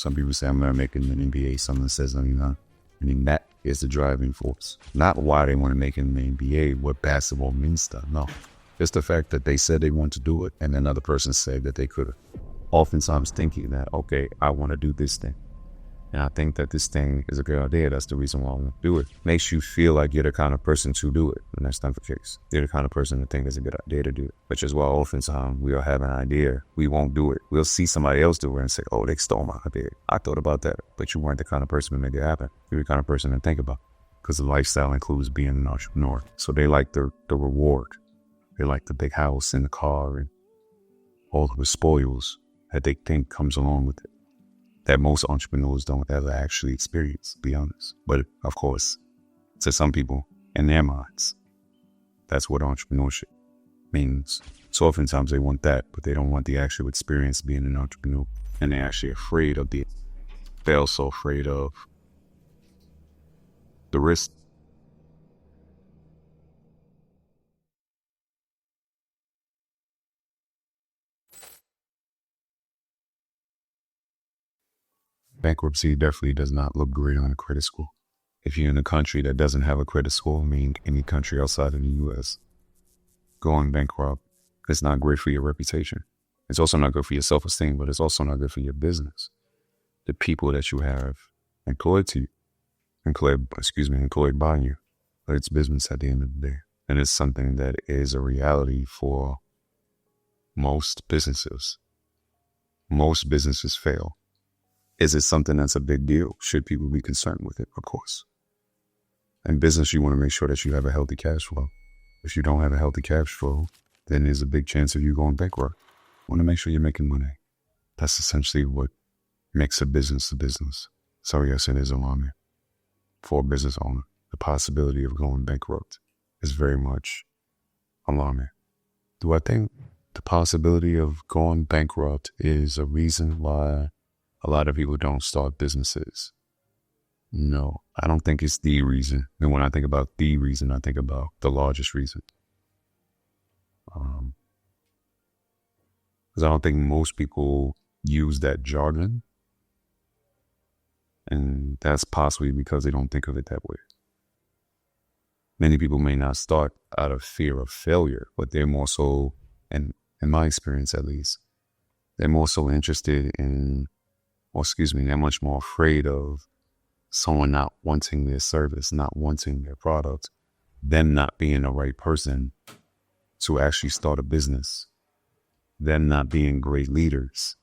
Some people say I'm not making an NBA. Someone says I'm not. I mean, that is the driving force. Not why they want to make it in the NBA, what basketball means to them. No. Just the fact that they said they want to do it and another person said that they could have. Oftentimes thinking that, okay, I want to do this thing. And I think that this thing is a good idea. That's the reason why I want to do it. Makes you feel like you're the kind of person to do it. And that's not the case. You're the kind of person to think it's a good idea to do it. Which is why oftentimes we'll have an idea. We won't do it. We'll see somebody else do it and say, oh, they stole my idea. I thought about that. But you weren't the kind of person to make it happen. You're the kind of person to think about. Because the lifestyle includes being an entrepreneur. So they like the reward. They like the big house and the car and all of the spoils that they think comes along with it, that most entrepreneurs don't ever actually experience, to be honest. But of course, to some people in their minds, that's what entrepreneurship means. So oftentimes they want that, but they don't want the actual experience of being an entrepreneur. And they're actually afraid of the, they're also afraid of the risk. Bankruptcy definitely does not look great on a credit score. If you're in a country that doesn't have a credit score, meaning any country outside of the U.S., going bankrupt, it's not great for your reputation. It's also not good for your self-esteem, but it's also not good for your business. The people that you have employed by you, but it's business at the end of the day. And it's something that is a reality for most businesses. Most businesses fail. Is it something that's a big deal? Should people be concerned with it? Of course. In business, you want to make sure that you have a healthy cash flow. If you don't have a healthy cash flow, then there's a big chance of you going bankrupt. You want to make sure you're making money. That's essentially what makes a business a business. So yes, it is alarming. For a business owner, the possibility of going bankrupt is very much alarming. Do I think the possibility of going bankrupt is a reason why a lot of people don't start businesses? No, I don't think it's the reason. And when I think about the reason, I think about the largest reason. Because I don't think most people use that jargon. And that's possibly because they don't think of it that way. Many people may not start out of fear of failure, but they're more so, and in my experience at least, they're more so interested in, they're much more afraid of someone not wanting their service, not wanting their product, them not being the right person to actually start a business, them not being great leaders,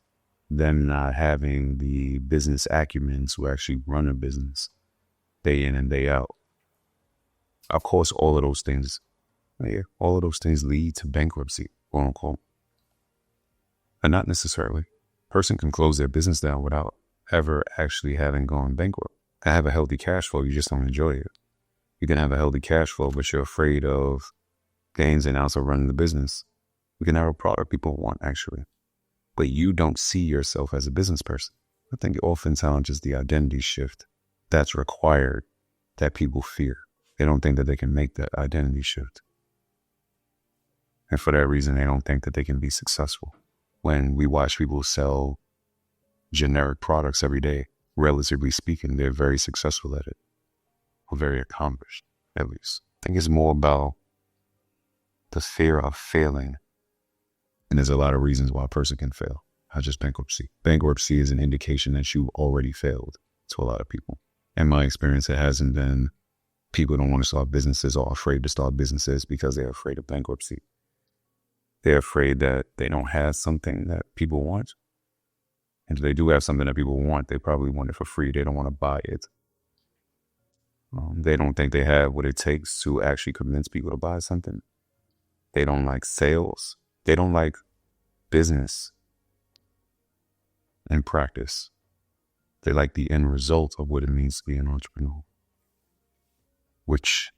them not having the business acumen to actually run a business day in and day out. Of course, all of those things lead to bankruptcy, quote unquote. And not necessarily. A person can close their business down without ever actually having gone bankrupt. I have a healthy cash flow, you just don't enjoy it. You can have a healthy cash flow, but you're afraid of the ins and outs of running the business. You can have a product people want, actually, but you don't see yourself as a business person. I think oftentimes it's the identity shift that's required that people fear. They don't think that they can make that identity shift. And for that reason, they don't think that they can be successful. When we watch people sell generic products every day, relatively speaking, they're very successful at it, or very accomplished, at least. I think it's more about the fear of failing. And there's a lot of reasons why a person can fail, not just bankruptcy. Bankruptcy is an indication that you already failed to a lot of people. In my experience, it hasn't been people don't want to start businesses or afraid to start businesses because they're afraid of bankruptcy. They're afraid that they don't have something that people want. And if they do have something that people want, they probably want it for free. They don't want to buy it. They don't think they have what it takes to actually convince people to buy something. They don't like sales. They don't like business in practice. They like the end result of what it means to be an entrepreneur, which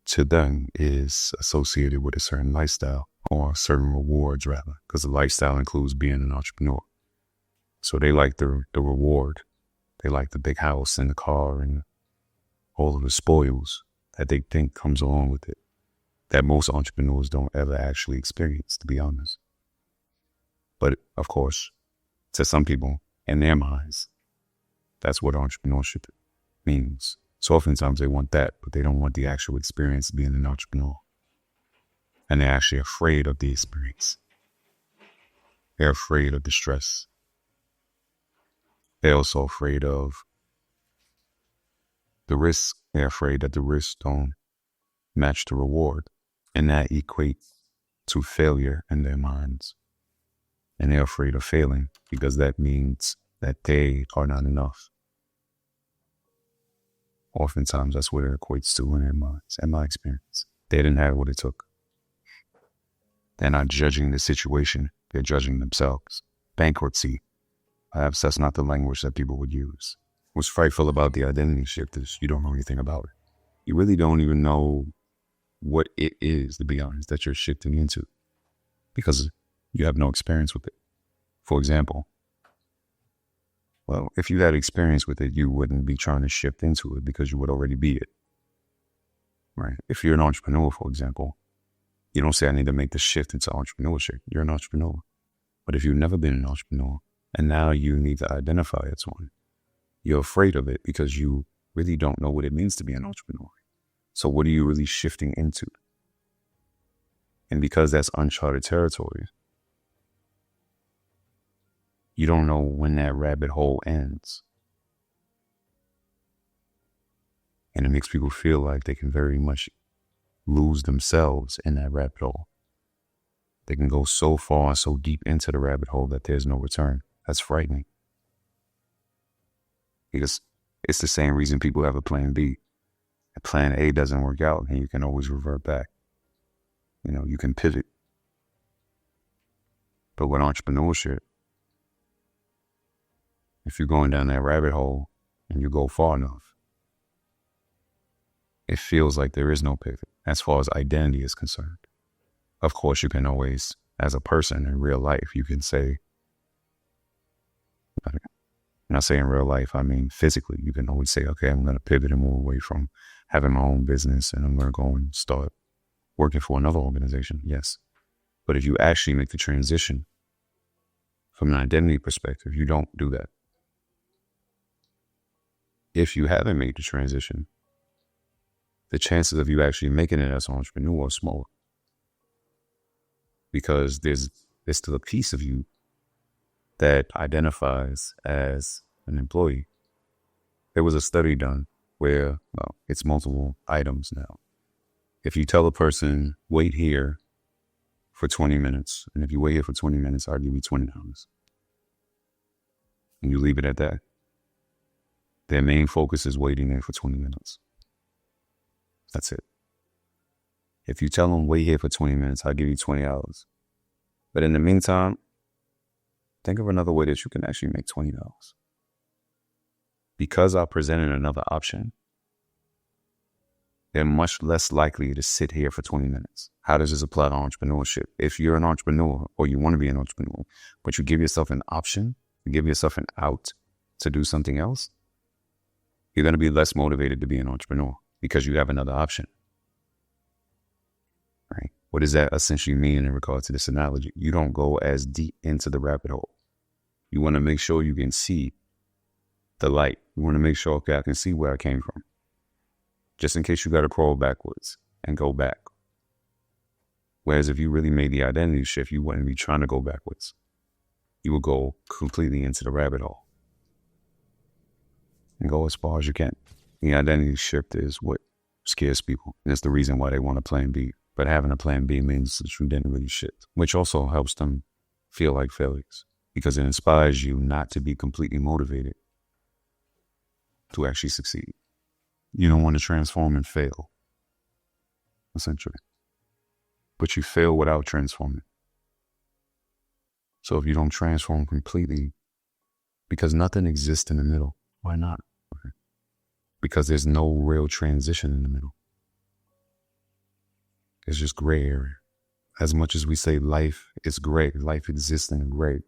to them is associated with a certain lifestyle or certain rewards, rather, because the lifestyle includes being an entrepreneur. So they like the reward. They like the big house and the car and all of the spoils that they think comes along with it, that most entrepreneurs don't ever actually experience, to be honest. But of course, to some people, in their minds, That's what entrepreneurship means. So oftentimes they want that, but they don't want the actual experience of being an entrepreneur. And they're actually afraid of the experience. They're afraid of the stress. They're also afraid of the risk. They're afraid that the risks don't match the reward. And that equates to failure in their minds. And they're afraid of failing because that means that they are not enough. Oftentimes, that's what it equates to in their minds, in my experience. They didn't have what it took. They're not judging the situation. They're judging themselves. Bankruptcy. Perhaps that's not the language that people would use. What's frightful about the identity shift is you don't know anything about it. You really don't even know what it is, to be honest, that you're shifting into because you have no experience with it. For example, well, if you had experience with it, you wouldn't be trying to shift into it because you would already be it, right? If you're an entrepreneur, for example, you don't say, I need to make the shift into entrepreneurship. You're an entrepreneur. But if you've never been an entrepreneur and now you need to identify as one, you're afraid of it because you really don't know what it means to be an entrepreneur. So what are you really shifting into? And because that's uncharted territory, you don't know when that rabbit hole ends. And it makes people feel like they can very much lose themselves in that rabbit hole. They can go so far, so deep into the rabbit hole that there's no return. That's frightening. Because it's the same reason people have a plan B. If plan A doesn't work out, and you can always revert back. You can pivot. But with entrepreneurship, if you're going down that rabbit hole and you go far enough, it feels like there is no pivot as far as identity is concerned. Of course, you can always, as a person in real life, you can say, I'm not saying real life, I mean physically, you can always say, okay, I'm going to pivot and move away from having my own business and I'm going to go and start working for another organization. Yes. But if you actually make the transition from an identity perspective, you don't do that. If you haven't made the transition, the chances of you actually making it as an entrepreneur are smaller. Because there's still a piece of you that identifies as an employee. There was a study done where, it's multiple items now. If you tell a person, wait here for 20 minutes, and if you wait here for 20 minutes, I'll give you $20. And you leave it at that. Their main focus is waiting there for 20 minutes. That's it. If you tell them, wait here for 20 minutes, I'll give you $20. But in the meantime, think of another way that you can actually make $20. Because I presented another option, they're much less likely to sit here for 20 minutes. How does this apply to entrepreneurship? If you're an entrepreneur or you want to be an entrepreneur, but you give yourself an option, you give yourself an out to do something else, you're going to be less motivated to be an entrepreneur because you have another option. Right? What does that essentially mean in regard to this analogy? You don't go as deep into the rabbit hole. You want to make sure you can see the light. You want to make sure, okay, I can see where I came from. Just in case you got to crawl backwards and go back. Whereas if you really made the identity shift, you wouldn't be trying to go backwards. You would go completely into the rabbit hole and go as far as you can. The identity shift is what scares people. And it's the reason why they want a plan B. But having a plan B means that you didn't really shift, which also helps them feel like failures because it inspires you not to be completely motivated to actually succeed. You don't want to transform and fail, essentially. But you fail without transforming. So if you don't transform completely, because nothing exists in the middle, why not? Because there's no real transition in the middle. It's just gray area. As much as we say life is gray, life exists in gray,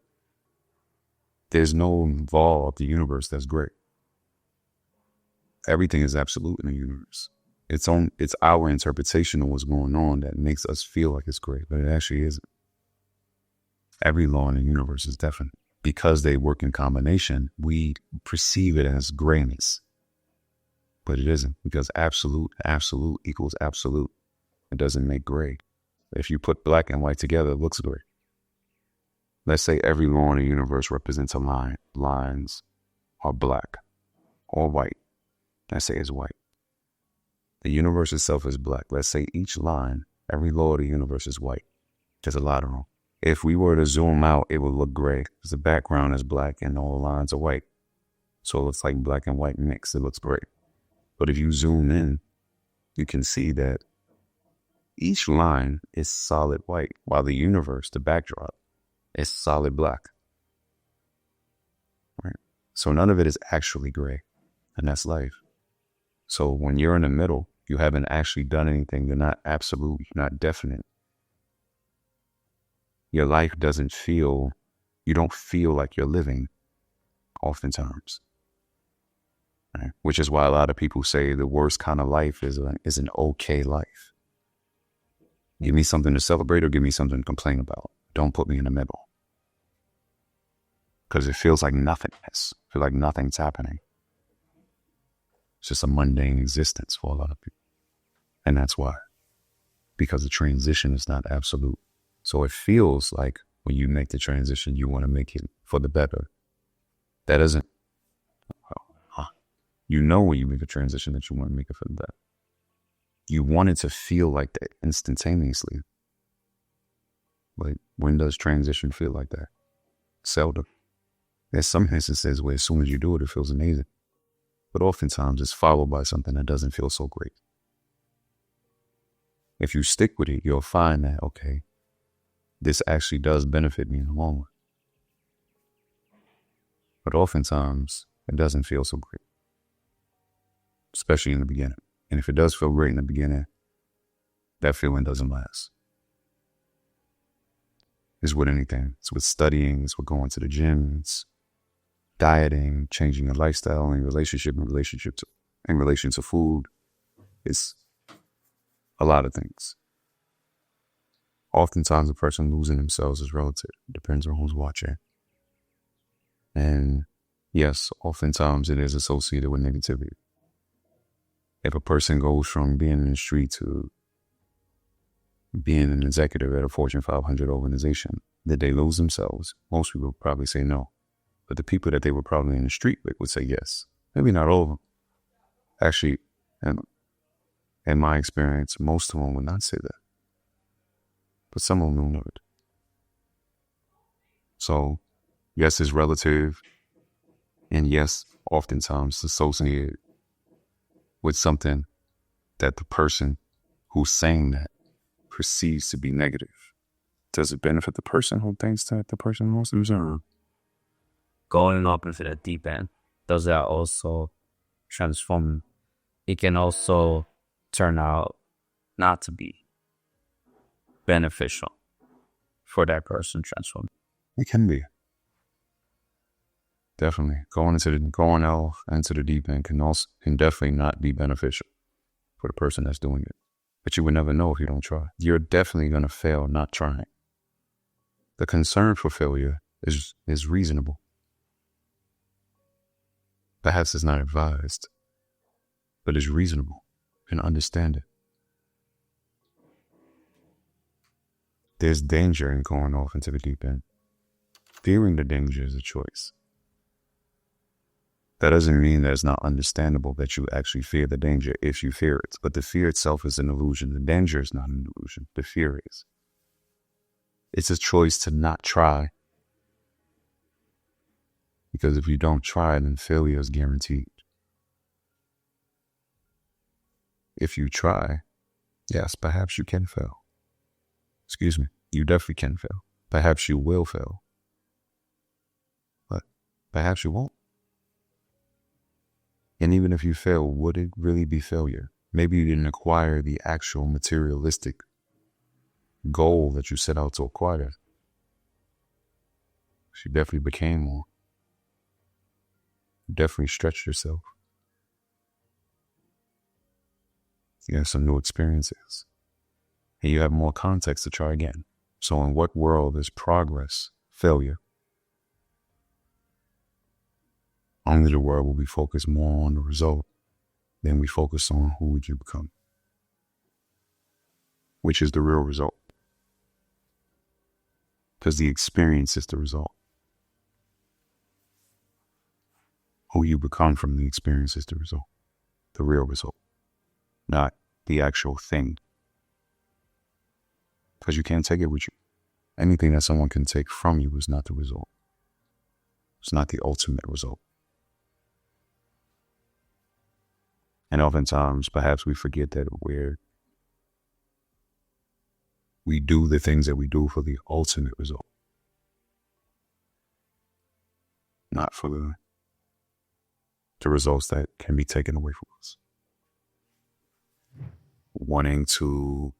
there's no law of the universe that's gray. Everything is absolute in the universe. It's our interpretation of what's going on that makes us feel like it's gray, but it actually isn't. Every law in the universe is definite. because they work in combination, we perceive it as grayness. But it isn't, because absolute equals absolute. It doesn't make gray. If you put black and white together, it looks gray. Let's say every law in the universe represents a line. Lines are black or white. Let's say it's white. The universe itself is black. Let's say each line, every law of the universe is white. There's a lot of them. If we were to zoom out, it would look gray because the background is black and all the lines are white. So it looks like black and white mixed. It looks great. But if you zoom in, you can see that each line is solid white, while the universe, the backdrop, is solid black. Right? So none of it is actually gray, and that's life. So when you're in the middle, you haven't actually done anything. You're not absolute. You're not definite. Your life doesn't feel, you don't feel like you're living oftentimes. Right? Which is why a lot of people say the worst kind of life is an okay life. Give me something to celebrate or give me something to complain about. Don't put me in the middle. Because it feels like nothingness. I feel like nothing's happening. It's just a mundane existence for a lot of people. And that's why. Because the transition is not absolute. So it feels like when you make the transition, you want to make it for the better. That isn't, you know when you make a transition that you want to make it for the better. You want it to feel like that instantaneously. But when does transition feel like that? Seldom. There's some instances where as soon as you do it, it feels amazing. But oftentimes it's followed by something that doesn't feel so great. If you stick with it, you'll find that, okay, this actually does benefit me in the long run. But oftentimes it doesn't feel so great, especially in the beginning. And if it does feel great in the beginning, that feeling doesn't last. It's with anything. It's with studying. It's with going to the gym. It's dieting, changing your lifestyle and in relation to food. It's a lot of things. Oftentimes, a person losing themselves is relative. It depends on who's watching. And yes, oftentimes it is associated with negativity. If a person goes from being in the street to being an executive at a Fortune 500 organization, did they lose themselves? Most people would probably say no. But the people that they were probably in the street with would say yes. Maybe not all of them. Actually, in my experience, most of them would not say that. But some of them will know it. So, yes, it's relative. And yes, oftentimes associated with something that the person who's saying that perceives to be negative. Does it benefit the person who thinks that the person wants to observe? Going up into the deep end, does that also transform? It can also turn out not to be beneficial for that person transforming. It can be. Definitely. Going out into the deep end can definitely not be beneficial for the person that's doing it. But you would never know if you don't try. You're definitely going to fail not trying. The concern for failure is reasonable. Perhaps it's not advised, but it's reasonable. You can understand it. There's danger in going off into the deep end. Fearing the danger is a choice. That doesn't mean that it's not understandable that you actually fear the danger if you fear it. But the fear itself is an illusion. The danger is not an illusion. The fear is. It's a choice to not try. Because if you don't try, then failure is guaranteed. If you try, yes, perhaps you can fail. Excuse me, you definitely can fail. Perhaps you will fail. But perhaps you won't. And even if you fail, would it really be failure? Maybe you didn't acquire the actual materialistic goal that you set out to acquire. You definitely became more. You definitely stretched yourself. You have some new experiences. And you have more context to try again. So in what world is progress failure? only the world will be focused more on the result than we focus on who would you become, which is the real result. Because the experience is the result. Who you become from the experience is the result, the real result, not the actual thing. Because you can't take it with you. Anything that someone can take from you is not the result. It's not the ultimate result. And oftentimes, perhaps we forget that we do the things that we do for the ultimate result, not for the results that can be taken away from us. Wanting to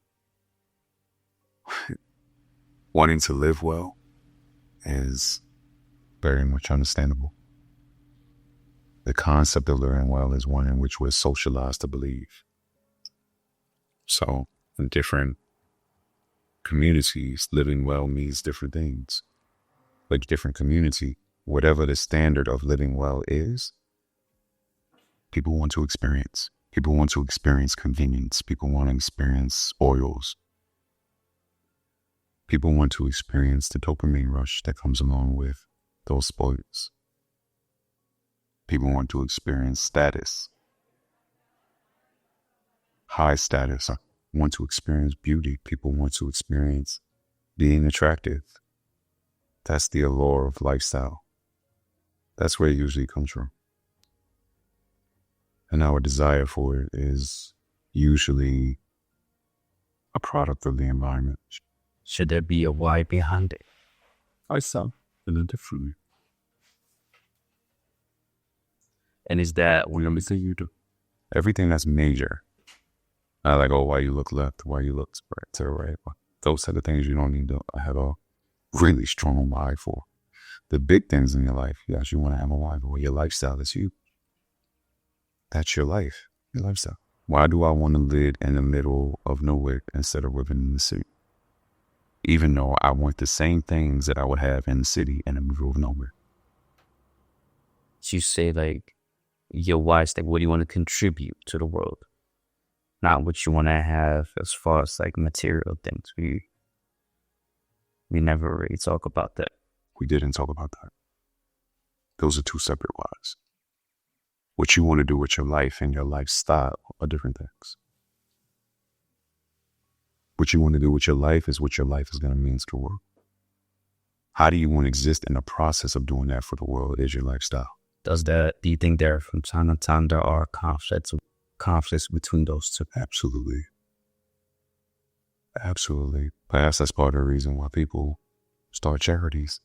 live well is very much understandable. The concept of living well is one in which we're socialized to believe. So in different communities, living well means different things. Like different community, whatever the standard of living well is, people want to experience. People want to experience convenience. People want to experience spoils. People want to experience the dopamine rush that comes along with those spoils. People want to experience status, high status. Want to experience beauty. People want to experience being attractive. That's the allure of lifestyle. That's where it usually comes from. And our desire for it is usually a product of the environment. Should there be a why behind it? I saw it differently. And is that Let me say you do. Everything that's major. Not like, oh, why you look left, why you look right to the right. Those type of things you don't need to have a really strong why for. The big things in your life, yes, you want to have a why for. Your lifestyle is you. That's your life, your lifestyle. Why do I want to live in the middle of nowhere instead of living in the city? Even though I want the same things that I would have in the city in the middle of nowhere. you say, like, your why is like, what do you want to contribute to the world? Not what you want to have as far as like material things. We never really talk about that. We didn't talk about that. Those are two separate whys. What you want to do with your life and your lifestyle are different things. What you want to do with your life is what your life is going to mean to the world. How do you want to exist in the process of doing that for the world is your lifestyle. Do you think there from time to time there are conflicts between those two? Absolutely. Absolutely. Perhaps that's part of the reason why people start charities.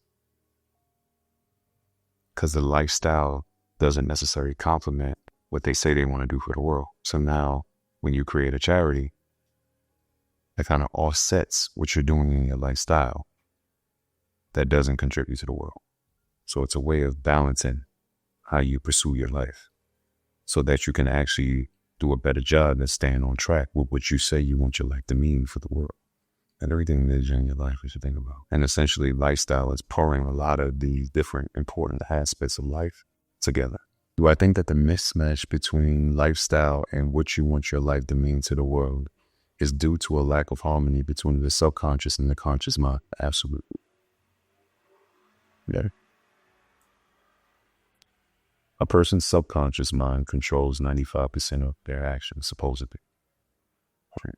Because the lifestyle doesn't necessarily complement what they say they want to do for the world. So now when you create a charity, that kind of offsets what you're doing in your lifestyle that doesn't contribute to the world. So it's a way of balancing how you pursue your life so that you can actually do a better job and staying on track with what you say you want your life to mean for the world. And everything that is in your life you should think about. And essentially lifestyle is pouring a lot of these different important aspects of life together. Do I think that the mismatch between lifestyle and what you want your life to mean to the world is due to a lack of harmony between the subconscious and the conscious mind? Absolutely. Yeah. A person's subconscious mind controls 95% of their actions, supposedly. Right.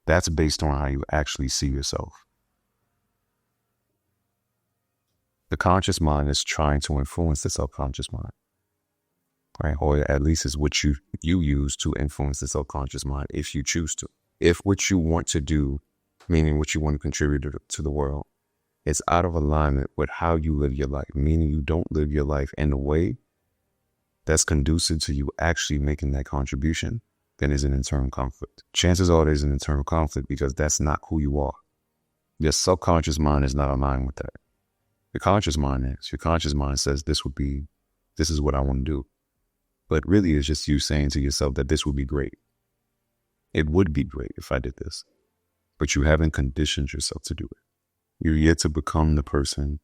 That's based on how you actually see yourself. The conscious mind is trying to influence the subconscious mind, right? Or at least is what you use to influence the subconscious mind if you choose to. If what you want to do, meaning what you want to contribute to the world, is out of alignment with how you live your life, meaning you don't live your life in a way that's conducive to you actually making that contribution, then there's an internal conflict. Chances are there's an internal conflict because that's not who you are. Your subconscious mind is not aligned with that. Your conscious mind is. Your conscious mind says this is what I want to do. But really it's just you saying to yourself that this would be great. It would be great if I did this. But you haven't conditioned yourself to do it. You're yet to become the person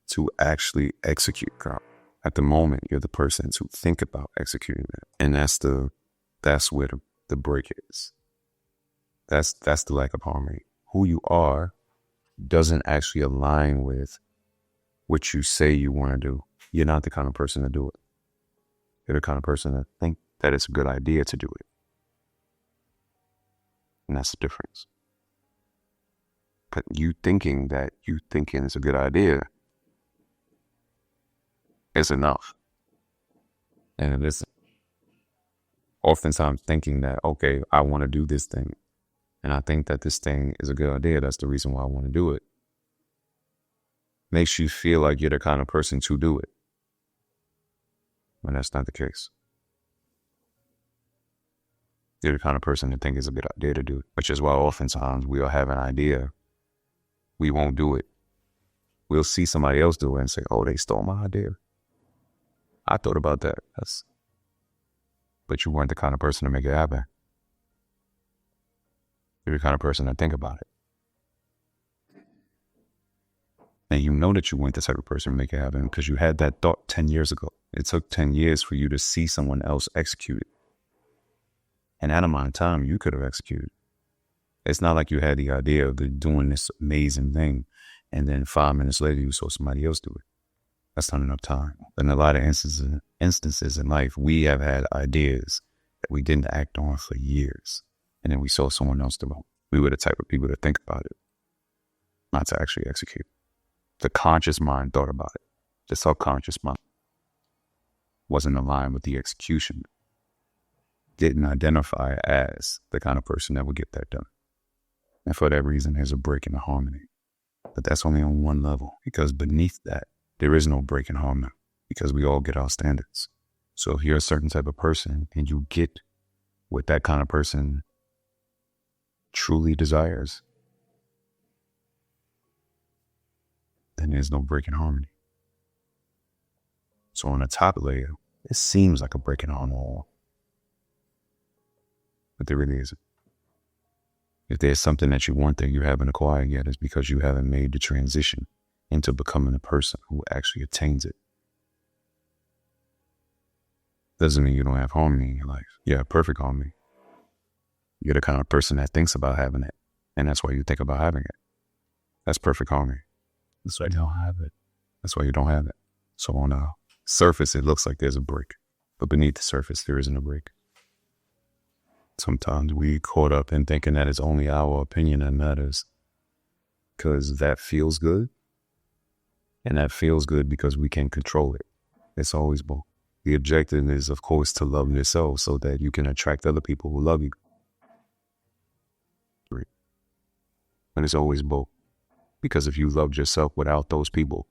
to actually execute God. At the moment, you're the person to think about executing that. And that's where the break is. That's the lack of harmony. Who you are doesn't actually align with what you say you want to do. You're not the kind of person to do it. You're the kind of person that think that it's a good idea to do it. And that's the difference. But you thinking it's a good idea is enough. And it isn't. Oftentimes thinking that, okay, I want to do this thing, and I think that this thing is a good idea, that's the reason why I want to do it, makes you feel like you're the kind of person to do it. When that's not the case. You're the kind of person to think it's a good idea to do it, which is why oftentimes we'll have an idea, we won't do it. We'll see somebody else do it and say, oh, they stole my idea. I thought about that. But you weren't the kind of person to make it happen. You're the kind of person to think about it. And you know that you weren't the type of person to make it happen because you had that thought 10 years ago. It took 10 years for you to see someone else execute it. And that amount of time you could have executed. It's not like you had the idea of doing this amazing thing and then 5 minutes later you saw somebody else do it. That's not enough time. In a lot of instances in life, we have had ideas that we didn't act on for years. And then we saw someone else do it. We were the type of people to think about it, not to actually execute. The conscious mind thought about it. The subconscious mind wasn't aligned with the execution. Didn't identify as the kind of person that would get that done. And for that reason, there's a break in the harmony. But that's only on one level, because beneath that, there is no break in harmony, because we all get our standards. So if you're a certain type of person and you get what that kind of person truly desires, then there's no break in harmony. So on the top layer, it seems like a break in harmony, but there really isn't. If there's something that you want that you haven't acquired yet, it's because you haven't made the transition into becoming a person who actually attains it. Doesn't mean you don't have harmony in your life. You have perfect harmony. You're the kind of person that thinks about having it, and that's why you think about having it. That's perfect harmony. That's why you don't have it. That's why you don't have it. So on the surface, it looks like there's a break, but beneath the surface, there isn't a break. Sometimes we caught up in thinking that it's only our opinion that matters because that feels good. And that feels good because we can control it. It's always both. The objective is, of course, to love yourself so that you can attract other people who love you. And it's always both. Because if you loved yourself without those people,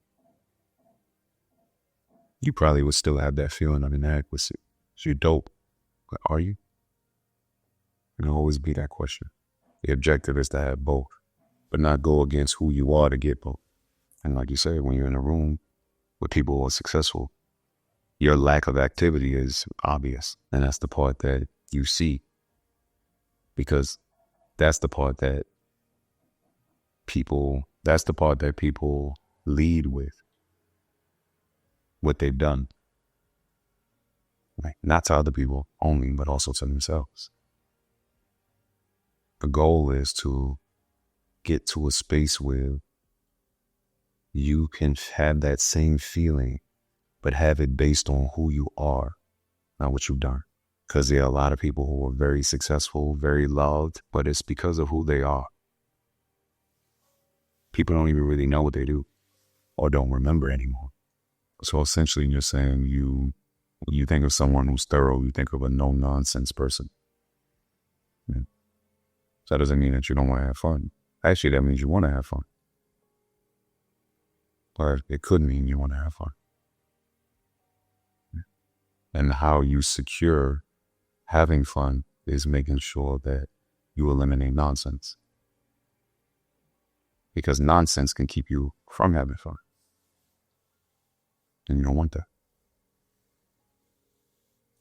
you probably would still have that feeling of inadequacy. So you're dope. But are you? It'll always be that question. The objective is to have both, but not go against who you are to get both. And like you said, when you're in a room with people who are successful, your lack of activity is obvious. And that's the part that you see. Because that's the part that people lead with what they've done. Right? Not to other people only, but also to themselves. The goal is to get to a space where you can have that same feeling, but have it based on who you are, not what you've done. Because there are a lot of people who are very successful, very loved, but it's because of who they are. People don't even really know what they do or don't remember anymore. So essentially you're saying you think of someone who's thorough, you think of a no-nonsense person. Yeah. So that doesn't mean that you don't want to have fun. Actually, that means you want to have fun. Or it could mean you want to have fun. Yeah. And how you secure having fun is making sure that you eliminate nonsense. Because nonsense can keep you from having fun. And you don't want that.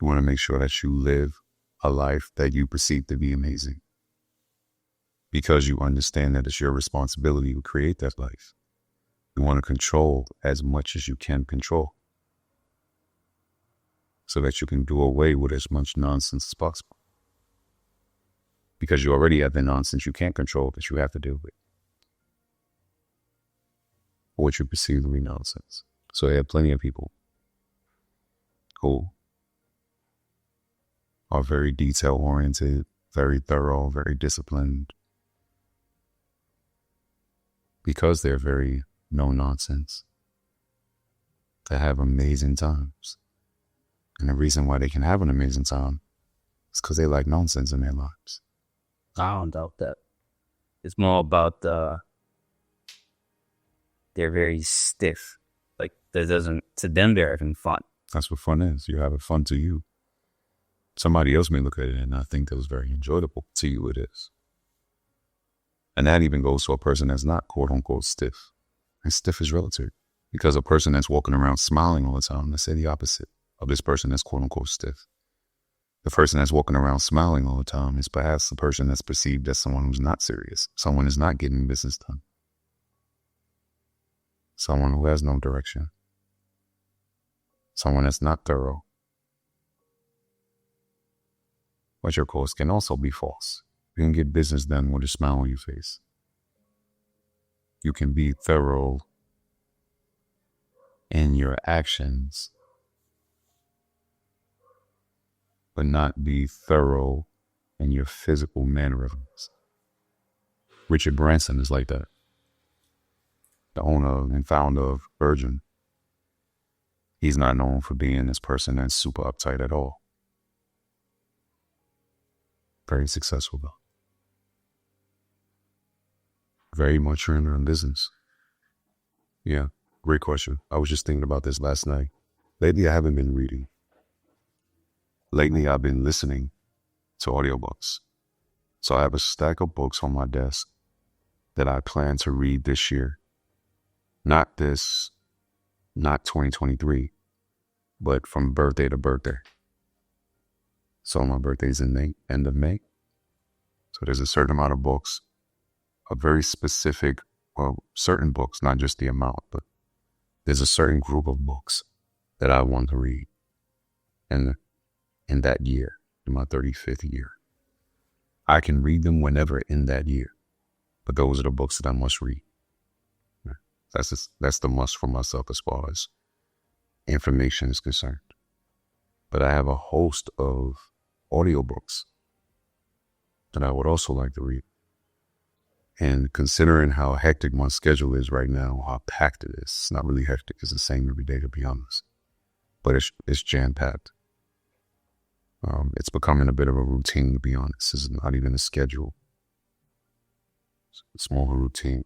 You want to make sure that you live a life that you perceive to be amazing. Because you understand that it's your responsibility to create that life. You want to control as much as you can control. so that you can do away with as much nonsense as possible. Because you already have the nonsense you can't control that you have to deal with, or what you perceive to be nonsense. So I have plenty of people who are very detail-oriented, very thorough, very disciplined, because they're very no-nonsense. They have amazing times. And the reason why they can have an amazing time is because they like nonsense in their lives. I don't doubt that. It's more about they're very stiff. Like, to them, they're having fun. That's what fun is. You're having fun to you. Somebody else may look at it and not think that was very enjoyable. To you, it is. And that even goes to a person that's not quote unquote stiff. And stiff is relative. Because a person that's walking around smiling all the time, let's say the opposite of this person that's quote unquote stiff. The person that's walking around smiling all the time is perhaps the person that's perceived as someone who's not serious. Someone who's not getting business done. Someone who has no direction. Someone that's not thorough. But your course can also be false. You can get business done with a smile on your face. You can be thorough in your actions, but not be thorough in your physical mannerisms. Richard Branson is like that. The owner and founder of Virgin. He's not known for being this person that's super uptight at all. Very successful though. Very mature in their business. Yeah, great question. I was just thinking about this last night. Lately, I haven't been reading. Lately, I've been listening to audiobooks. So I have a stack of books on my desk that I plan to read this year. Not 2023, but from birthday to birthday. So my birthday's in May, end of May. So there's a certain amount of books, a very specific, well, certain books, not just the amount, but there's a certain group of books that I want to read in that year, in my 35th year. I can read them whenever in that year, but those are the books that I must read. That's the must for myself as far as information is concerned. But I have a host of audiobooks that I would also like to read. And considering how hectic my schedule is right now, how packed it is, it's not really hectic, it's the same every day to be honest. But it's jam-packed. It's becoming a bit of a routine to be honest. It's not even a schedule. It's more of a routine.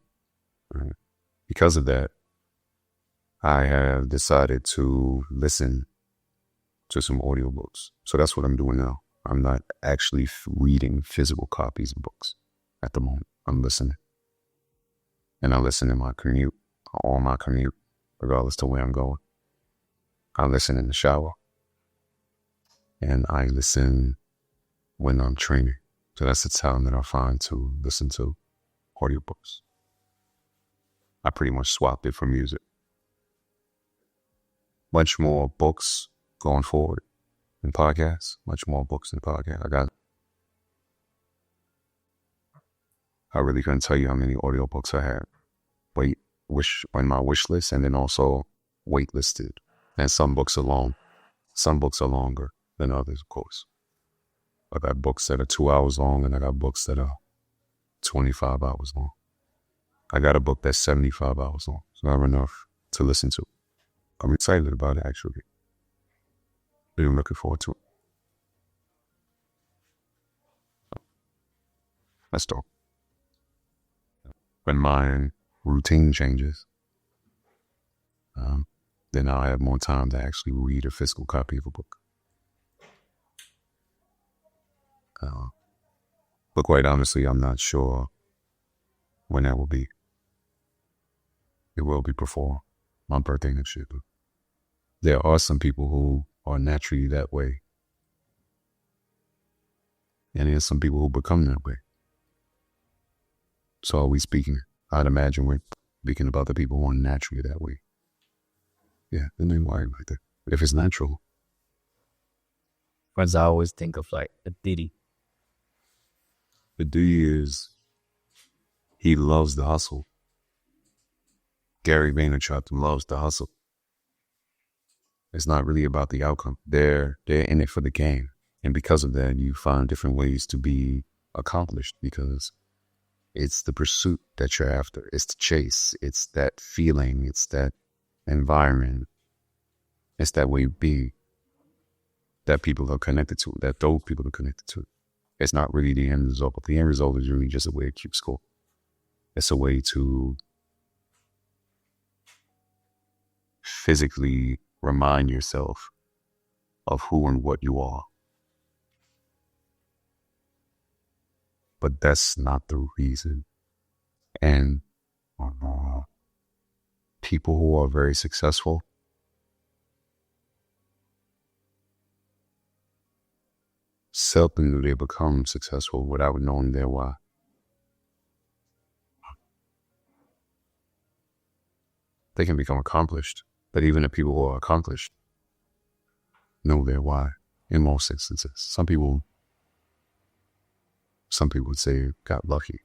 Right? Because of that, I have decided to listen to some audiobooks. So that's what I'm doing now. I'm not actually reading physical copies of books at the moment. I'm listening. And I listen in my commute, on my commute, regardless to where I'm going. I listen in the shower. And I listen when I'm training. So that's the time that I find to listen to audiobooks. I pretty much swapped it for music. Much more books going forward in podcasts. Much more books in podcasts. I really couldn't tell you how many audiobooks I have. On my wish list, and then also waitlisted. And some books are long. Some books are longer than others, of course. I got books that are 2 hours long, and I got books that are 25 hours long. I got a book that's 75 hours long, so I have enough to listen to. I'm excited about it, actually. I'm looking forward to it. Let's talk. When my routine changes, then I'll have more time to actually read a physical copy of a book. But quite honestly, I'm not sure when that will be. It will be before my birthday next year. There are some people who are naturally that way. And there's some people who become that way. So are we speaking? I'd imagine we're speaking about the people who are naturally that way. Yeah, then they wired like that. If it's natural, Because I always think of like a Diddy. The Diddy is, he loves the hustle. Gary Vaynerchuk loves the hustle. It's not really about the outcome. They're in it for the game. And because of that, you find different ways to be accomplished because it's the pursuit that you're after. It's the chase. It's that feeling. It's that environment. It's that way of being that people are connected to, that those people are connected to. It's not really the end result, but the end result is really just a way to keep score. It's a way to physically remind yourself of who and what you are. But that's not the reason. And people who are very successful, seldom do they become successful without knowing their why. They can become accomplished, but even the people who are accomplished know their why in most instances. Some people would say got lucky.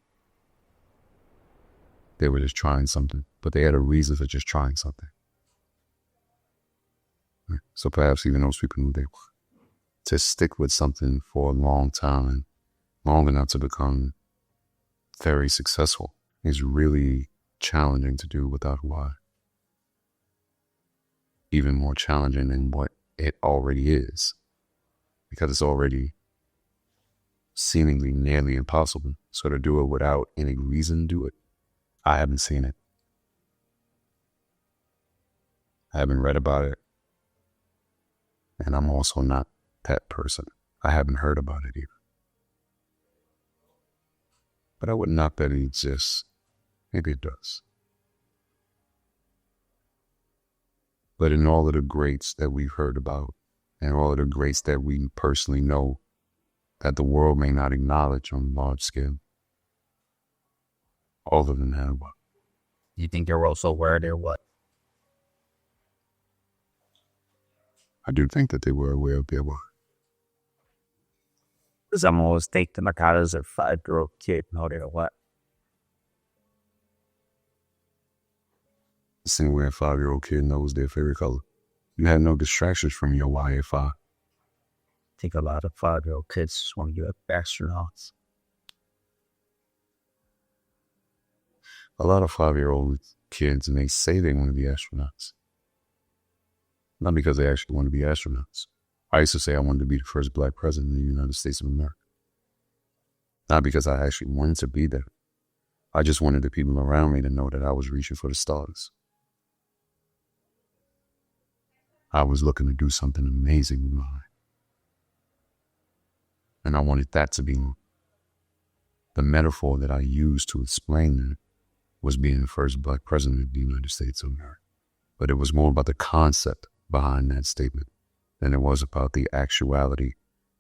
They were just trying something, but they had a reason for just trying something. So perhaps even those people knew they were. To stick with something for a long time, long enough to become very successful, is really challenging to do without why. Even more challenging than what it already is, because it's already seemingly nearly impossible. So to do it without any reason, do it. I haven't seen it. I haven't read about it. And I'm also not that person. I haven't heard about it either. But I would not bet it exists. Maybe it does. But in all of the greats that we've heard about, and all of the greats that we personally know, that the world may not acknowledge on a large scale, all of them have what? You think they're also aware they're what? I do think that they were aware of their what. Because I'm always thinking like, how does a 5-year-old kid know they're what? The same way a 5-year-old kid knows their favorite color. You have no distractions from your why at 5. I think a lot of 5-year-old kids just want to be astronauts. A lot of 5-year-old kids, and they say they want to be astronauts. Not because they actually want to be astronauts. I used to say I wanted to be the first black president of the United States of America. Not because I actually wanted to be there. I just wanted the people around me to know that I was reaching for the stars. I was looking to do something amazing with my life. And I wanted that to be the metaphor that I used to explain that was being the first black president of the United States of America. But it was more about the concept behind that statement than it was about the actuality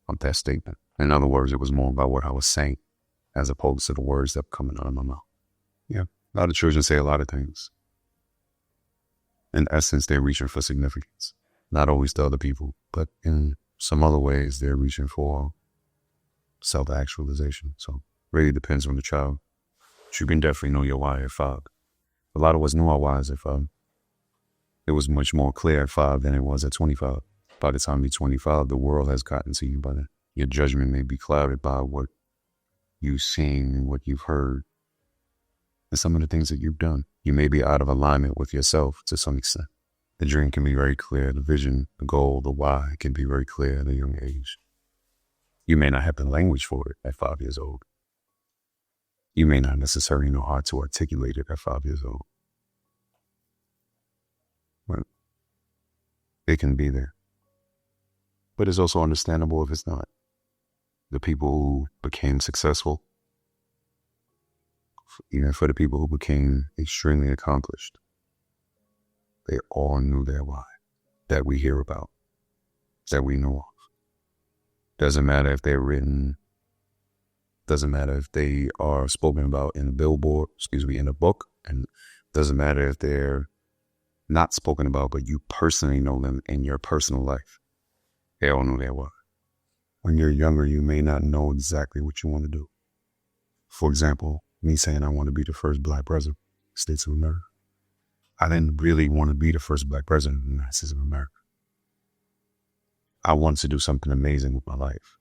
of that statement. In other words, it was more about what I was saying as opposed to the words that were coming out of my mouth. Yeah, a lot of children say a lot of things. In essence, they're reaching for significance. Not always to other people, but in some other ways, they're reaching for self-actualization. So really depends on the child. But you can definitely know your why at 5. A lot of us knew our whys at 5. It was much more clear at 5 than it was at 25. By the time you're 25, the world has gotten to you by then. Your judgment may be clouded by what you've seen and what you've heard and some of the things that you've done. You may be out of alignment with yourself to some extent. The dream can be very clear. The vision, the goal, the why can be very clear at a young age. You may not have the language for it at 5 years old. You may not necessarily know how to articulate it at 5 years old. But it can be there. But it's also understandable if it's not. The people who became successful, even for the people who became extremely accomplished, they all knew their why, that we hear about, that we know of. Doesn't matter if they're written, doesn't matter if they are spoken about in in a book, and doesn't matter if they're not spoken about, but you personally know them in your personal life. They all know their why. When you're younger, you may not know exactly what you want to do. For example, me saying I want to be the first Black president of the States of America. I didn't really want to be the first Black president of the United States of America. I wanted to do something amazing with my life.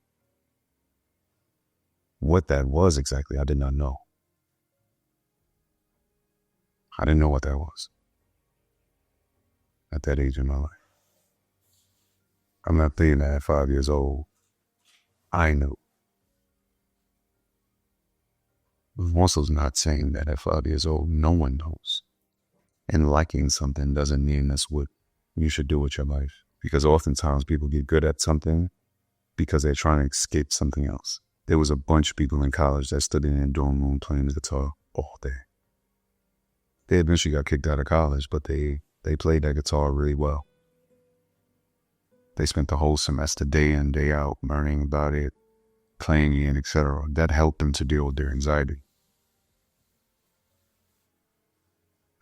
What that was exactly, I did not know. I didn't know what that was at that age in my life. I'm not thinking that at 5 years old, I knew. I'm also not saying that at 5 years old, no one knows. And liking something doesn't mean that's what you should do with your life. Because oftentimes people get good at something because they're trying to escape something else. There was a bunch of people in college that stood in their dorm room playing the guitar all day. They eventually got kicked out of college, but they played that guitar really well. They spent the whole semester day in, day out, learning about it, playing it, etc. That helped them to deal with their anxiety.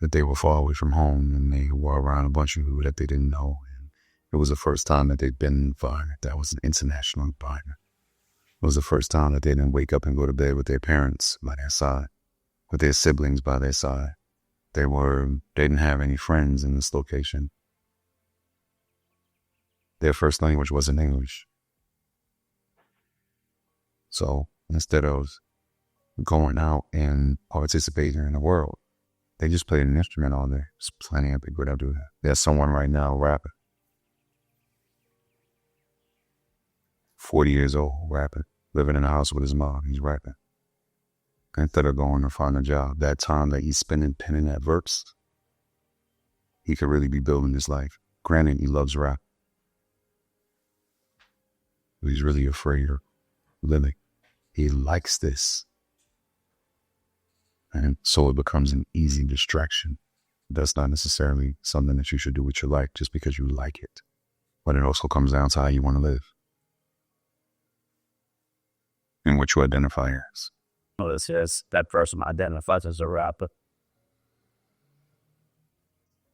That they were far away from home and they were around a bunch of people that they didn't know. And it was the first time that they'd been in an environment that was an international environment. It was the first time that they didn't wake up and go to bed with their parents by their side, with their siblings by their side. They didn't have any friends in this location. Their first language wasn't English. So instead of going out and participating in the world, they just played an instrument all day. There's plenty of people that do that. There's someone right now rapping. 40 years old, rapping, living in a house with his mom, he's rapping. Instead of going to find a job, that time that he's spending penning that verse, he could really be building his life. Granted, he loves rap, but he's really afraid of living. He likes this. And so it becomes an easy distraction. That's not necessarily something that you should do with your life just because you like it. But it also comes down to how you want to live and what you identify as. Notice yes, that person identifies as a rapper.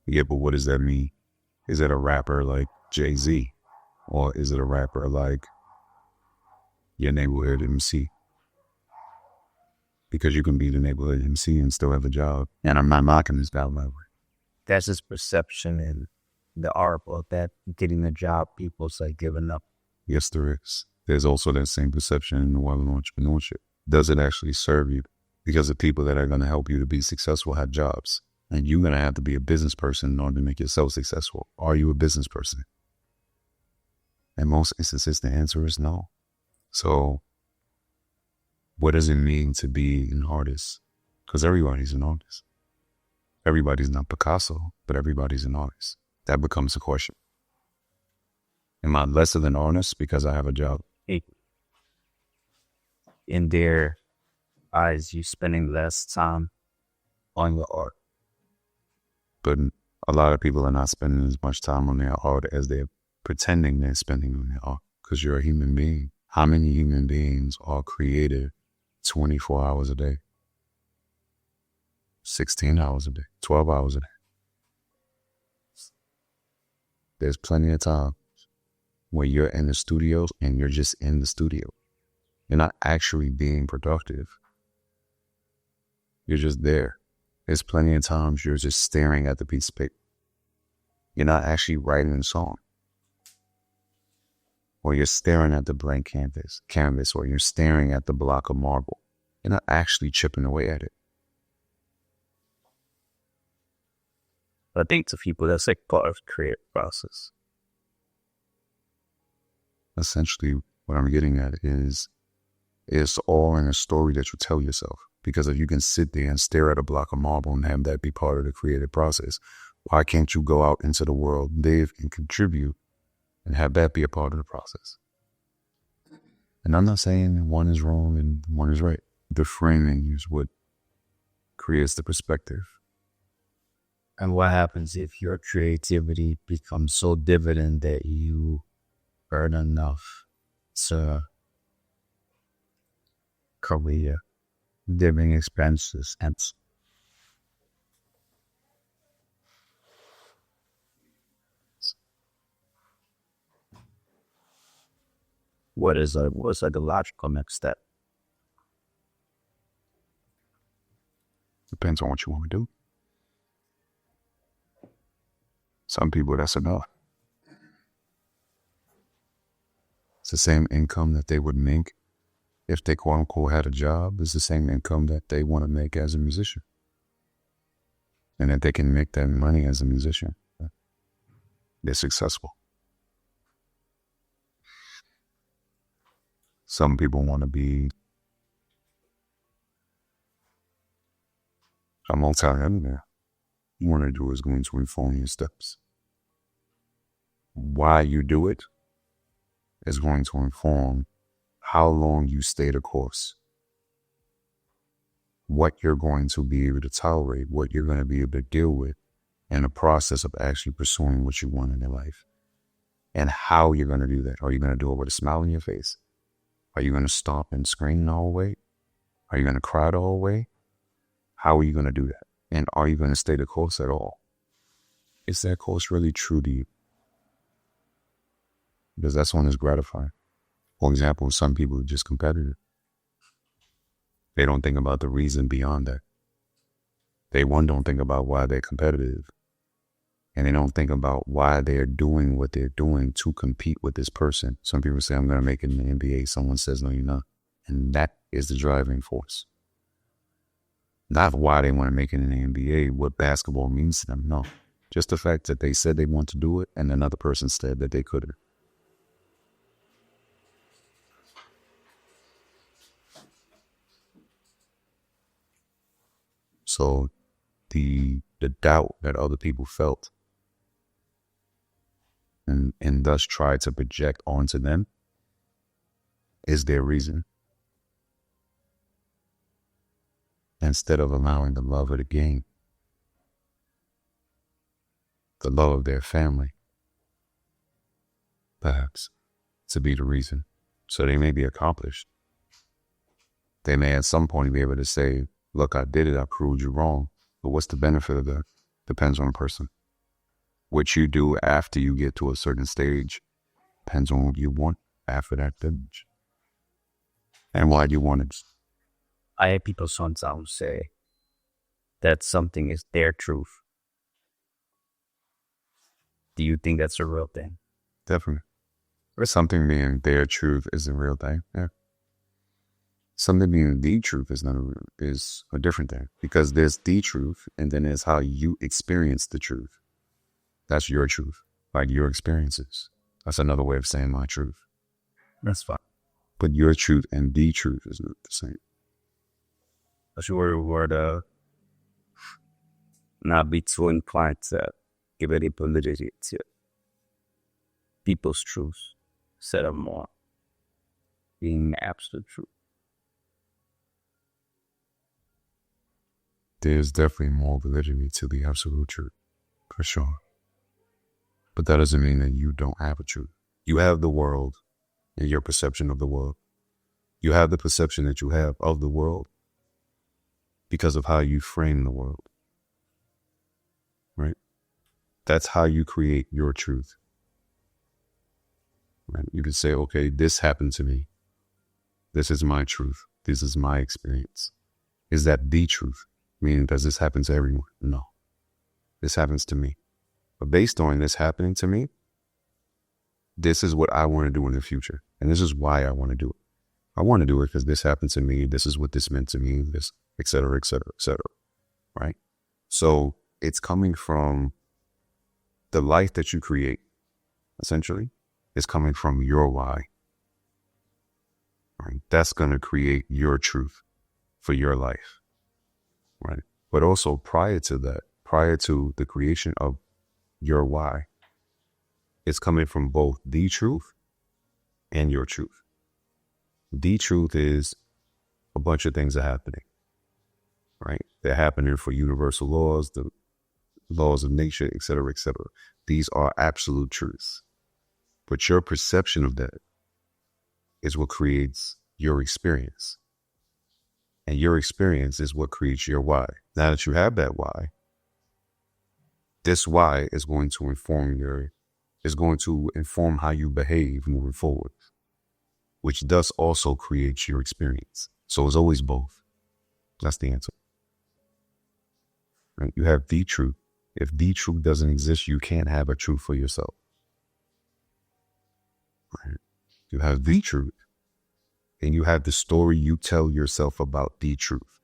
Yeah, but what does that mean? Is it a rapper like Jay-Z? Or is it a rapper like your neighborhood MC? Because you can be the neighborhood MC and still have a job. And I'm not knocking this guy, by the way. That's his perception in the art of that getting a job, people's like giving up. Yes, there is. There's also that same perception in the world of entrepreneurship. Does it actually serve you? Because the people that are going to help you to be successful have jobs. And you're going to have to be a business person in order to make yourself successful. Are you a business person? In most instances, the answer is no. So what does it mean to be an artist? Because everybody's an artist. Everybody's not Picasso, but everybody's an artist. That becomes a question. Am I lesser than honest because I have a job? In their eyes, you spending less time on your art. But a lot of people are not spending as much time on their art as they're pretending they're spending on their art. Because you're a human being. How many human beings are creative 24 hours a day? 16 hours a day, 12 hours a day. There's plenty of time where you're in the studio and you're just in the studio. You're not actually being productive. You're just there. There's plenty of times you're just staring at the piece of paper. You're not actually writing a song. Or you're staring at the blank canvas, or you're staring at the block of marble. You're not actually chipping away at it. I think to people, that's like part of the creative process. Essentially, what I'm getting at is it's all in a story that you tell yourself. Because if you can sit there and stare at a block of marble and have that be part of the creative process, why can't you go out into the world, live, and contribute, and have that be a part of the process? And I'm not saying one is wrong and one is right. The framing is what creates the perspective. And what happens if your creativity becomes so dividend that you earn enough to cover your living expenses and what's like the logical next step? Depends on what you want to do. Some people, that's enough. It's the same income that they would make if they quote unquote had a job. It's the same income that they want to make as a musician. And that they can make that money as a musician. They're successful. Some people want to be a multi-millionaire. You want to do is going to inform your steps. Why you do it is going to inform how long you stay the course, what you're going to be able to tolerate, what you're going to be able to deal with in the process of actually pursuing what you want in your life, and how you're going to do that. Are you going to do it with a smile on your face? Are you going to stop and scream the whole way? Are you going to cry the whole way? How are you going to do that? And are you going to stay the course at all? Is that course really true to you? Because that's one that's gratifying. For example, some people are just competitive. They don't think about the reason beyond that. They don't think about why they're competitive. And they don't think about why they're doing what they're doing to compete with this person. Some people say, I'm going to make it in the NBA. Someone says, no, you're not. And that is the driving force. Not why they want to make it in the NBA, what basketball means to them. No, just the fact that they said they want to do it and another person said that they couldn't. So the doubt that other people felt and thus tried to project onto them is their reason. Instead of allowing the love of the game, the love of their family, perhaps, to be the reason. So they may be accomplished. They may at some point be able to say, look, I did it, I proved you wrong. But what's the benefit of that? Depends on the person. What you do after you get to a certain stage depends on what you want after that stage. And why do you want it? I hear people sometimes say that something is their truth. Do you think that's a real thing? Definitely. Something being their truth is a real thing. Yeah. Something being the truth is a different thing, because there's the truth and then there's how you experience the truth. That's your truth, like your experiences. That's another way of saying my truth. That's fine. But your truth and the truth is not the same. That's your word. Not be too inclined to give any validity to people's truths instead of more being absolute truth. There's definitely more validity to the absolute truth, for sure. But that doesn't mean that you don't have a truth. You have the world and your perception of the world. You have the perception that you have of the world because of how you frame the world, right? That's how you create your truth. Right? You can say, okay, this happened to me. This is my truth. This is my experience. Is that the truth? Meaning, does this happen to everyone? No. This happens to me. But based on this happening to me, this is what I want to do in the future. And this is why I want to do it. I want to do it because this happened to me. This is what this meant to me, this, et cetera, et cetera, et cetera. Right? So it's coming from the life that you create, essentially. It's coming from your why. Right? That's going to create your truth for your life. Right? But also prior to that, prior to the creation of your why, it's coming from both the truth and your truth. The truth is a bunch of things are happening, right? They're happening for universal laws, the laws of nature, et cetera, et cetera. These are absolute truths. But your perception of that is what creates your experience. And your experience is what creates your why. Now that you have that why, this why is going to inform how you behave moving forward. which does also create your experience. So it's always both. That's the answer. Right? You have the truth. If the truth doesn't exist, you can't have a truth for yourself. Right? You have the truth, and you have the story you tell yourself about the truth.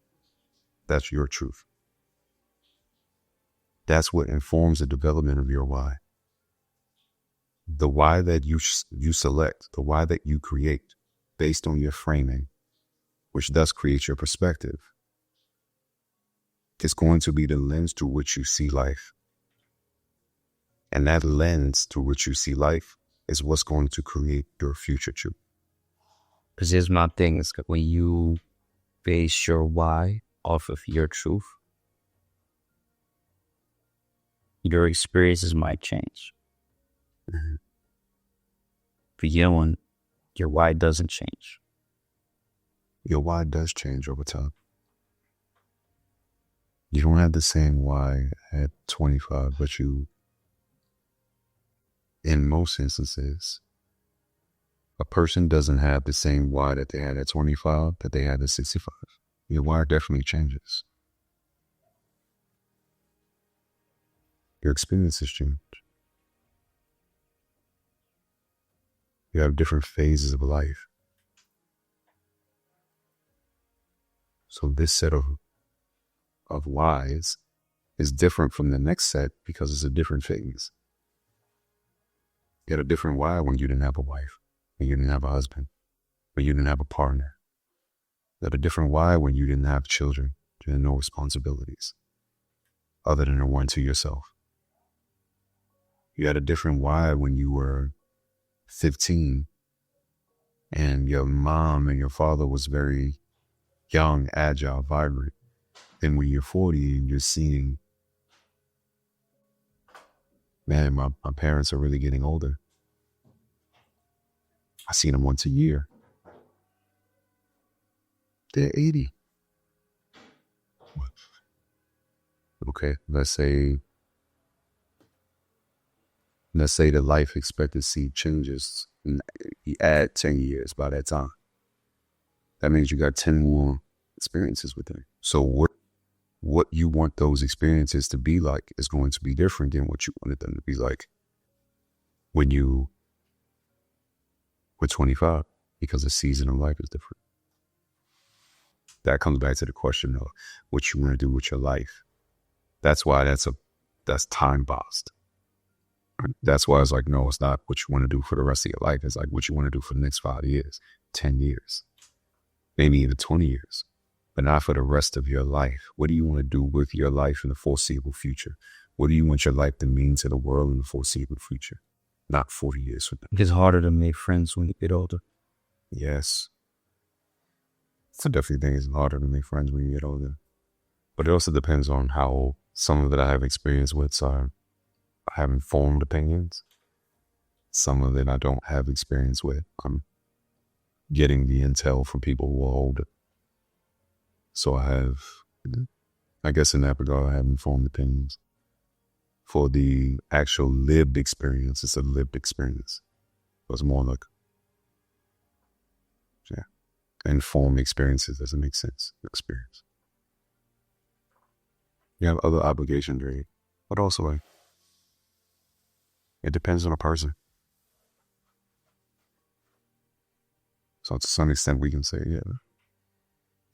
That's your truth. That's what informs the development of your why. The why that you select, the why that you create based on your framing, which thus creates your perspective, is going to be the lens through which you see life. And that lens through which you see life is what's going to create your future truth. Because here's my thing, is when you base your why off of your truth, your experiences might change. Mm-hmm. But you know when your why doesn't change. Your why does change over time. You don't have the same why at 25, but you, in most instances, a person doesn't have the same why that they had at 25 that they had at 65. Your why definitely changes. Your experiences change. You have different phases of life. So this set of whys is different from the next set because it's a different phase. You had a different why when you didn't have a wife, when you didn't have a husband, when you didn't have a partner. You had a different why when you didn't have children, you had no responsibilities other than the one to yourself. You had a different why when you were 15 and your mom and your father was very young, agile, vibrant. Then when you're 40 and you're seeing, man, my parents are really getting older. I see them once a year. They're 80. Okay, let's say the life expectancy changes and you add 10 years by that time. That means you got 10 more experiences with them. So what you want those experiences to be like is going to be different than what you wanted them to be like when you were 25, because the season of life is different. That comes back to the question of what you want to do with your life. That's why that's time boxed. That's why it's like, no, it's not what you want to do for the rest of your life. It's like what you want to do for the next 5 years, 10 years, maybe even 20 years, but not for the rest of your life. What do you want to do with your life in the foreseeable future? What do you want your life to mean to the world in the foreseeable future? Not 40 years from now. It's harder to make friends when you get older. Yes. I definitely think it's harder to make friends when you get older. But it also depends on how some of it I have experience with. So I have informed opinions. Some of it I don't have experience with. I'm getting the intel from people who are older. So I guess in that regard, I have informed opinions. For the actual lived experience, it's a lived experience. So it's more like, yeah, informed experiences doesn't make sense. Experience. You have other obligations, right? But also, like, it depends on a person. So to some extent, we can say, yeah,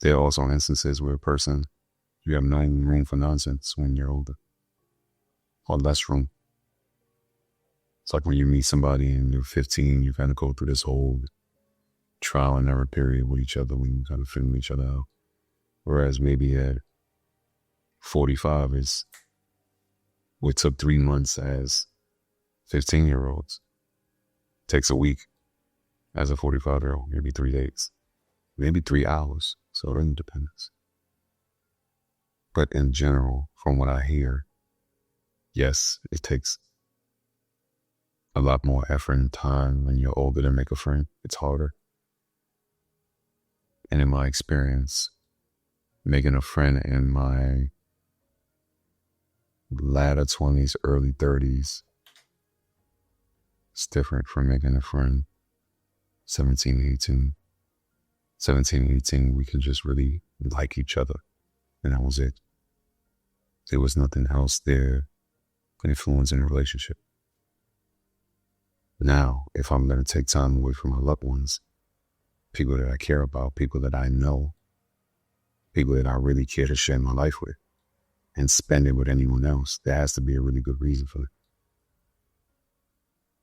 there are also instances where a person, you have no room for nonsense when you're older, or less room. It's like when you meet somebody and you're 15, you kind of go through this whole trial and error period with each other when you kind of figure each other out. Whereas maybe at 45 is what took 3 months as 15-year-olds. Takes a week as a 45-year-old, maybe 3 days, maybe 3 hours. So it really depends. But in general, from what I hear, yes, it takes a lot more effort and time when you're older to make a friend. It's harder. And in my experience, making a friend in my latter 20s, early 30s, it's different from making a friend 17, 18. 17, 18, we could just really like each other. And that was it. There was nothing else there influencing the relationship. Now, if I'm going to take time away from my loved ones, people that I care about, people that I know, people that I really care to share my life with, and spend it with anyone else, there has to be a really good reason for it.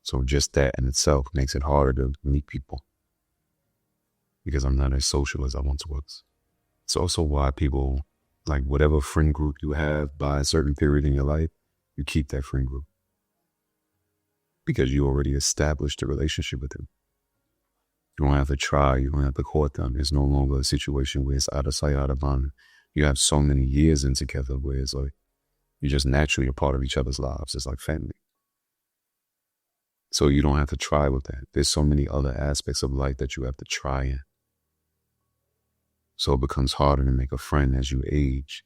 So just that in itself makes it harder to meet people, because I'm not as social as I once was. It's also why people, like whatever friend group you have by a certain period in your life, you keep that friend group, because you already established a relationship with them. You don't have to try. You don't have to court them. There's no longer a situation where it's out of sight, out of mind. You have so many years in together where it's like you're just naturally a part of each other's lives. It's like family. So you don't have to try with that. There's so many other aspects of life that you have to try in. So it becomes harder to make a friend as you age,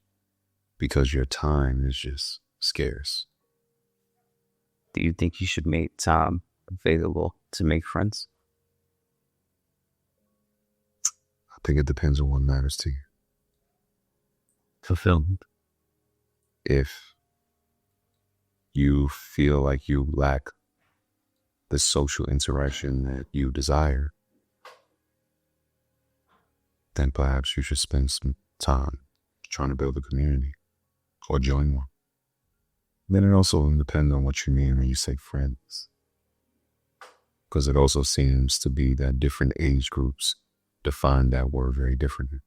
because your time is just scarce. Do you think you should make time available to make friends? I think it depends on what matters to you. Fulfillment. If you feel like you lack the social interaction that you desire, then perhaps you should spend some time trying to build a community or join one. Then it also depends on what you mean when you say friends, because it also seems to be that different age groups define that word very differently.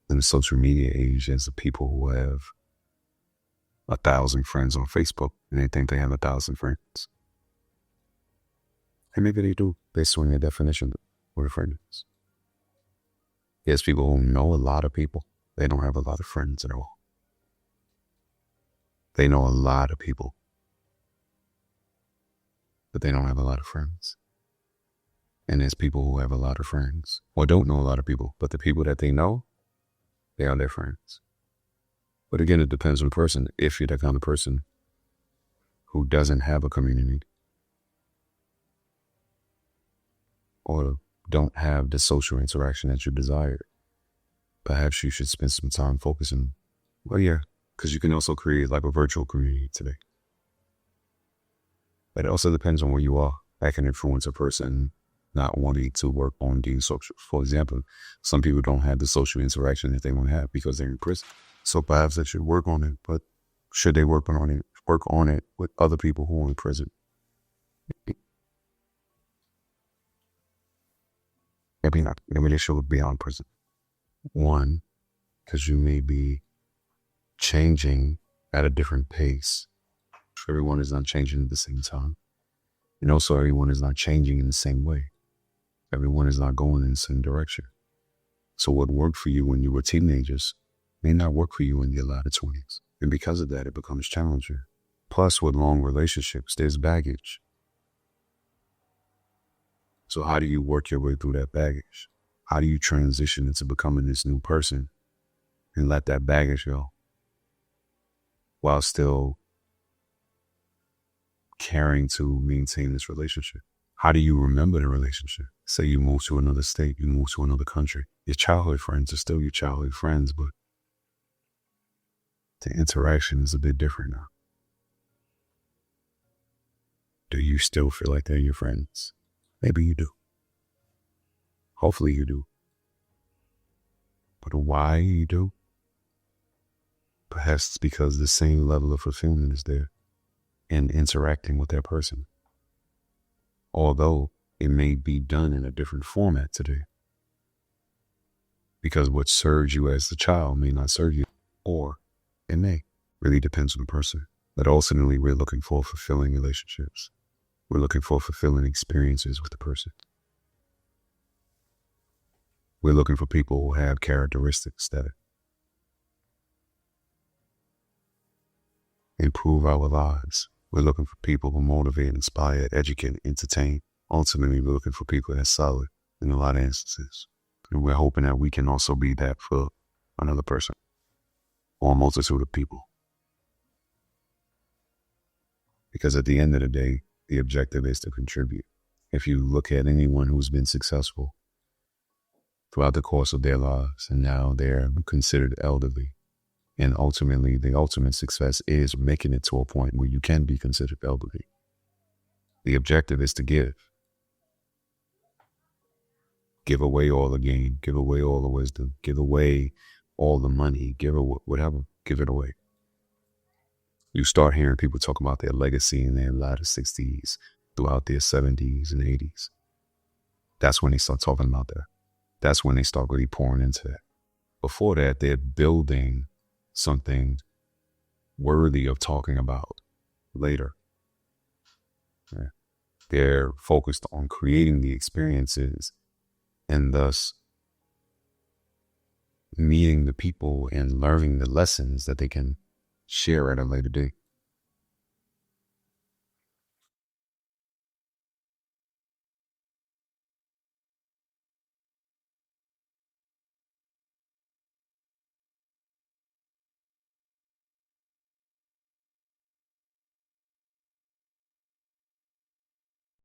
In the social media age, there's the people who have 1,000 friends on Facebook and they think they have 1,000 friends. And maybe they do, based on your definition of what a friend is. There's people who know a lot of people. They don't have a lot of friends at all. They know a lot of people, but they don't have a lot of friends. And there's people who have a lot of friends or don't know a lot of people, but the people that they know, they are their friends. But again, it depends on the person. If you're the kind of person who doesn't have a community or don't have the social interaction that you desire, perhaps you should spend some time focusing. Well, yeah, because you can also create like a virtual community today. But it also depends on where you are. That can influence a person not wanting to work on being social. For example, some people don't have the social interaction that they want to have because they're in prison. So perhaps they should work on it. But should they work on it with other people who are in prison? Maybe not. Maybe they should be beyond prison. One, because you may be changing at a different pace. Everyone is not changing at the same time. And also everyone is not changing in the same way. Everyone is not going in the same direction. So what worked for you when you were teenagers may not work for you in your latter 20s. And because of that, it becomes challenging. Plus, with long relationships, there's baggage. So how do you work your way through that baggage? How do you transition into becoming this new person and let that baggage go while still caring to maintain this relationship? How do you remember the relationship? Say you move to another state, you move to another country. Your childhood friends are still your childhood friends, but the interaction is a bit different now. Do you still feel like they're your friends? Maybe you do. Hopefully you do. But why you do? Perhaps it's because the same level of fulfillment is there in interacting with that person. Although it may be done in a different format today. Because what serves you as a child may not serve you, or it may. Really depends on the person. But ultimately, we're looking for fulfilling relationships. We're looking for fulfilling experiences with the person. We're looking for people who have characteristics that improve our lives. We're looking for people who motivate, inspire, educate, entertain. Ultimately, we're looking for people that's solid in a lot of instances. And we're hoping that we can also be that for another person or a multitude of people. Because at the end of the day, The objective is to contribute. If you look at anyone who's been successful throughout the course of their lives and now they're considered elderly, and ultimately the ultimate success is making it to a point where you can be considered elderly. The objective is to give. Give away all the gain, give away all the wisdom, give away all the money, give away whatever, give it away. You start hearing people talk about their legacy in their latter 60s, throughout their 70s and 80s. That's when they start talking about that. That's when they start really pouring into that. Before that, they're building something worthy of talking about later. Yeah. They're focused on creating the experiences and thus meeting the people and learning the lessons that they can share at a later date.